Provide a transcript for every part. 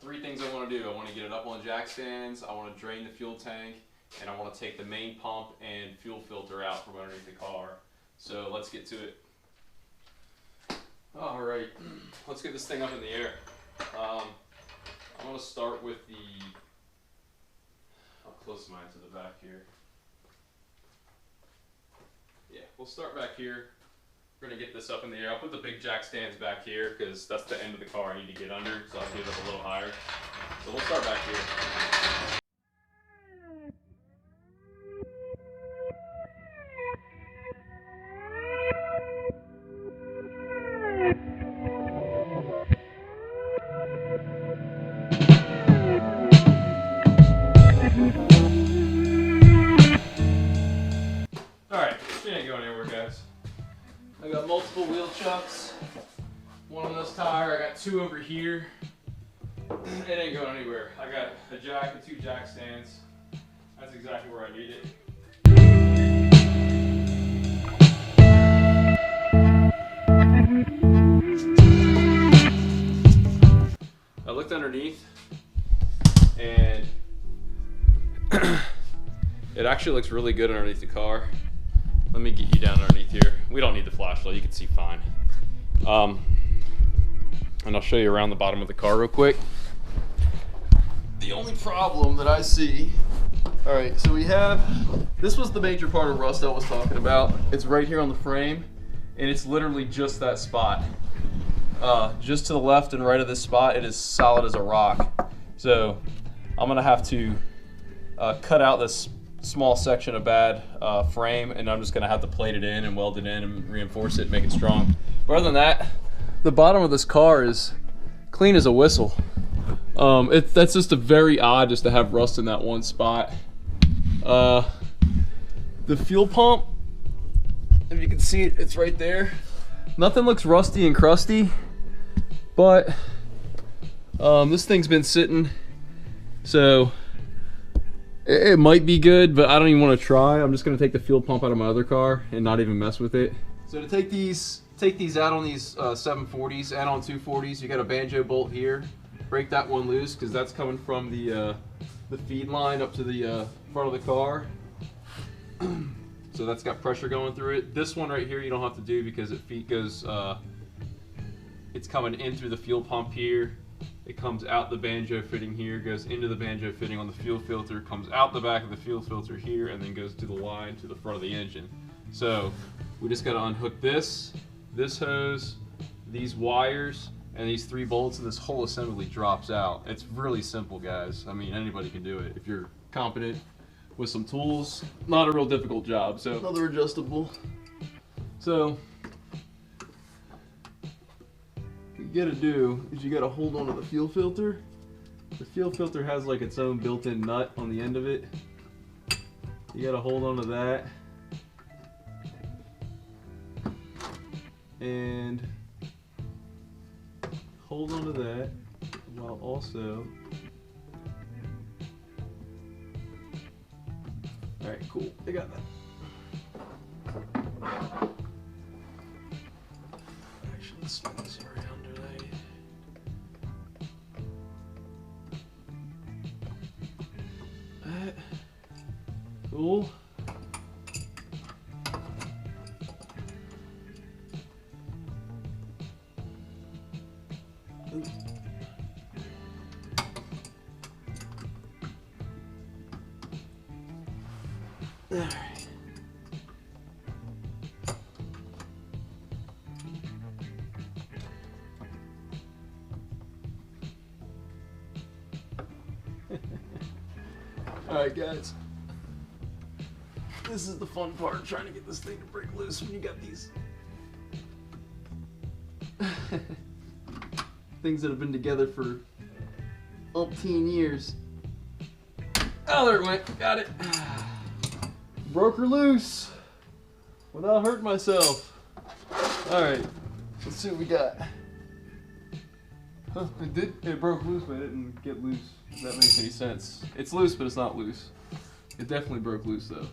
Three things I want to do. I want to get it up on jack stands, I want to drain the fuel tank, and I want to take the main pump and fuel filter out from underneath the car. So let's get to it. Alright, let's get this thing up in the air. I'm going to start with I'll close mine to the back here. Yeah, we'll start back here. We're going to get this up in the air. I'll put the big jack stands back here because that's the end of the car I need to get under, so I'll get it up a little higher. So we'll start back here. Alright, she ain't going anywhere, guys. I got multiple wheel chucks. One on this tire, I got two over here. It ain't going anywhere. I got a jack and two jack stands. That's exactly where I need it. I looked underneath and it actually looks really good underneath the car. Let me get you down underneath here. We don't need the flashlight, you can see fine. And I'll show you around the bottom of the car real quick. The only problem that I see, all right, so this was the major part of rust I was talking about. It's right here on the frame, and it's literally just that spot. Just to the left and right of this spot, it is solid as a rock. So I'm gonna have to cut out this small section of bad frame, and I'm just gonna have to plate it in and weld it in and reinforce it, make it strong. But other than that, the bottom of this car is clean as a whistle. That's just very odd just to have rust in that one spot. The fuel pump, if you can see it, it's right there. Nothing looks rusty and crusty, but this thing's been sitting, so it might be good, but I don't even want to try. I'm just going to take the fuel pump out of my other car and not even mess with it. So to take these out on these 740s and on 240s, you got a banjo bolt here. Break that one loose because that's coming from the feed line up to the front of the car. So that's got pressure going through it. This one right here you don't have to do because it's coming in through the fuel pump here. It comes out the banjo fitting here, goes into the banjo fitting on the fuel filter, comes out the back of the fuel filter here, and then goes to the line to the front of the engine. So we just got to unhook this hose, these wires, and these 3 bolts, and this whole assembly drops out. It's really simple, guys. I mean, anybody can do it if you're competent with some tools. Not a real difficult job. So another adjustable. So what you gotta do is you gotta hold on to the fuel filter. The fuel filter has like its own built-in nut on the end of it. You gotta hold on to that. And hold on to that while also, all right, cool, I got that. Actually, let's spin this around today. That, cool. All right. All right, guys. This is the fun part, trying to get this thing to break loose when you got these things that have been together for umpteen years. Oh, there it went. Got it. Broke her loose without hurting myself. All right, let's see what we got. Huh, it broke loose, but it didn't get loose. If that makes any sense. It's loose, but it's not loose. It definitely broke loose, though.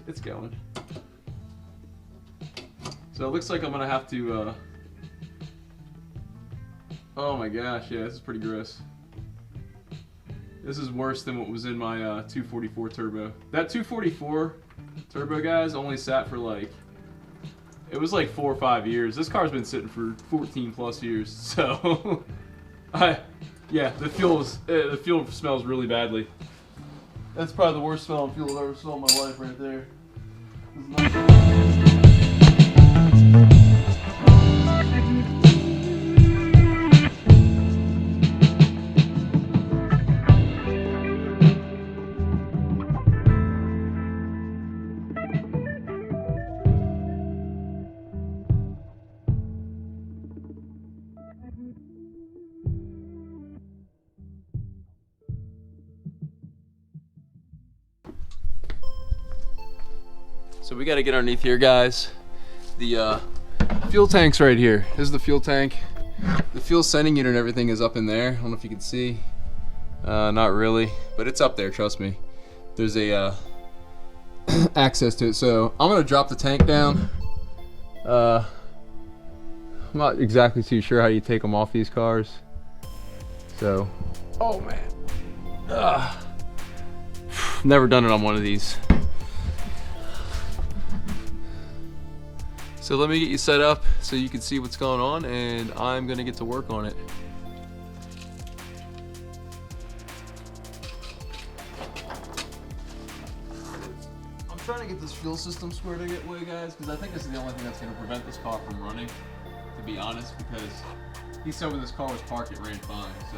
It's going. So it looks like I'm gonna have to, oh my gosh, yeah, this is pretty gross. This is worse than what was in my 244 turbo. That 244 turbo, guys, only sat for like, it was like 4 or 5 years. This car's been sitting for 14 plus years. So, yeah, the fuel smells really badly. That's probably the worst smelling fuel I've ever smelled in my life right there. So we got to get underneath here, guys. The fuel tank's right here. This is the fuel tank. The fuel sending unit and everything is up in there. I don't know if you can see. Not really, but it's up there, trust me. There's a access to it. So I'm gonna drop the tank down. I'm not exactly too sure how you take them off these cars. So, oh man. Never done it on one of these. So let me get you set up so you can see what's going on, and I'm gonna get to work on it. I'm trying to get this fuel system squared away, guys, because I think this is the only thing that's gonna prevent this car from running, to be honest, because he said when this car was parked, it ran fine, so.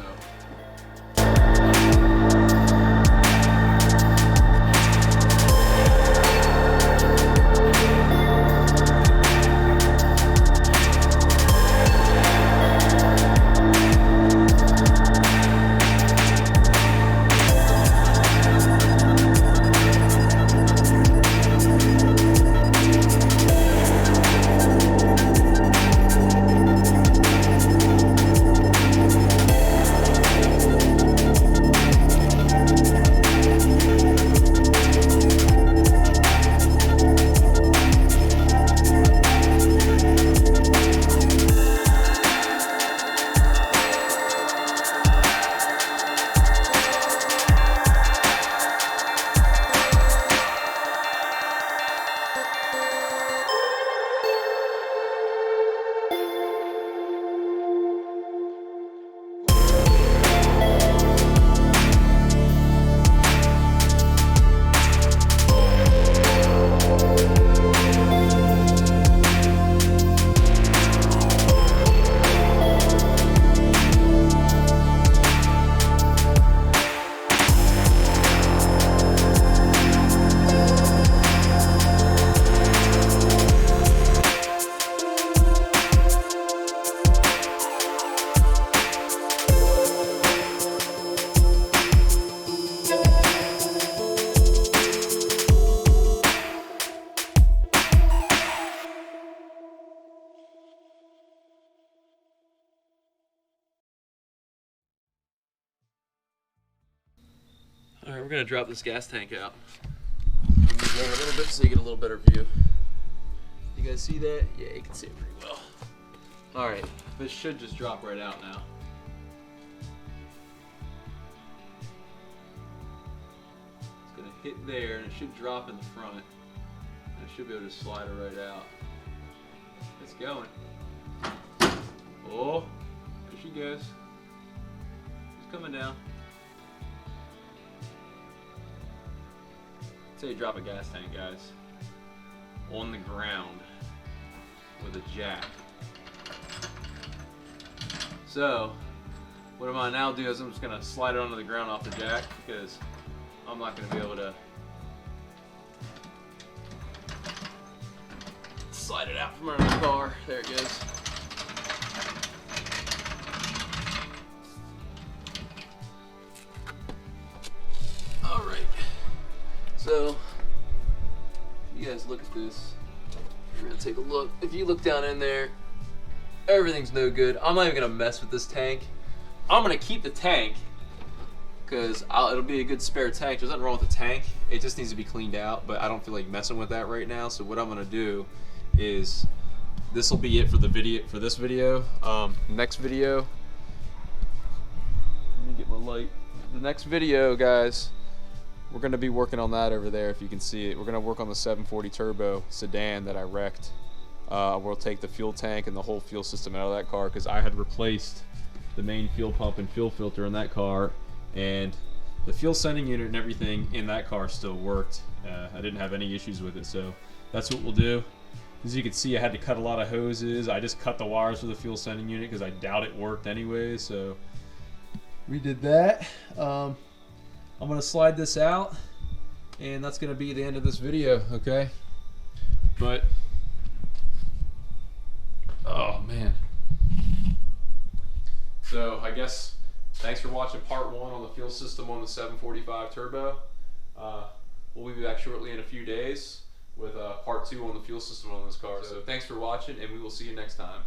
Alright, we're going to drop this gas tank out. Move it a little bit so you get a little better view. You guys see that? Yeah, you can see it pretty well. Alright, this should just drop right out now. It's going to hit there and it should drop in the front. And I should be able to slide it right out. It's going. Oh, there she goes. She's coming down. Say you drop a gas tank, guys, on the ground with a jack. So what I'm gonna now do is I'm just gonna slide it onto the ground off the jack, because I'm not gonna be able to slide it out from under the car. There it goes. All right. So, if you guys look at this, you're gonna take a look. If you look down in there, everything's no good. I'm not even gonna mess with this tank. I'm gonna keep the tank because it'll be a good spare tank. There's nothing wrong with the tank. It just needs to be cleaned out, but I don't feel like messing with that right now. So what I'm gonna do is this will be it for the video, for this video. Next video, let me get my light. The next video, guys, we're gonna be working on that over there, if you can see it. We're gonna work on the 740 turbo sedan that I wrecked. We'll take the fuel tank and the whole fuel system out of that car, because I had replaced the main fuel pump and fuel filter in that car, and the fuel sending unit and everything in that car still worked. I didn't have any issues with it, so that's what we'll do. As you can see, I had to cut a lot of hoses. I just cut the wires for the fuel sending unit because I doubt it worked anyway, so we did that. I'm gonna slide this out, and that's gonna be the end of this video, okay? But, oh man. So I guess thanks for watching part 1 on the fuel system on the 745 turbo. We'll be back shortly in a few days with part 2 on the fuel system on this car. So thanks for watching, and we will see you next time.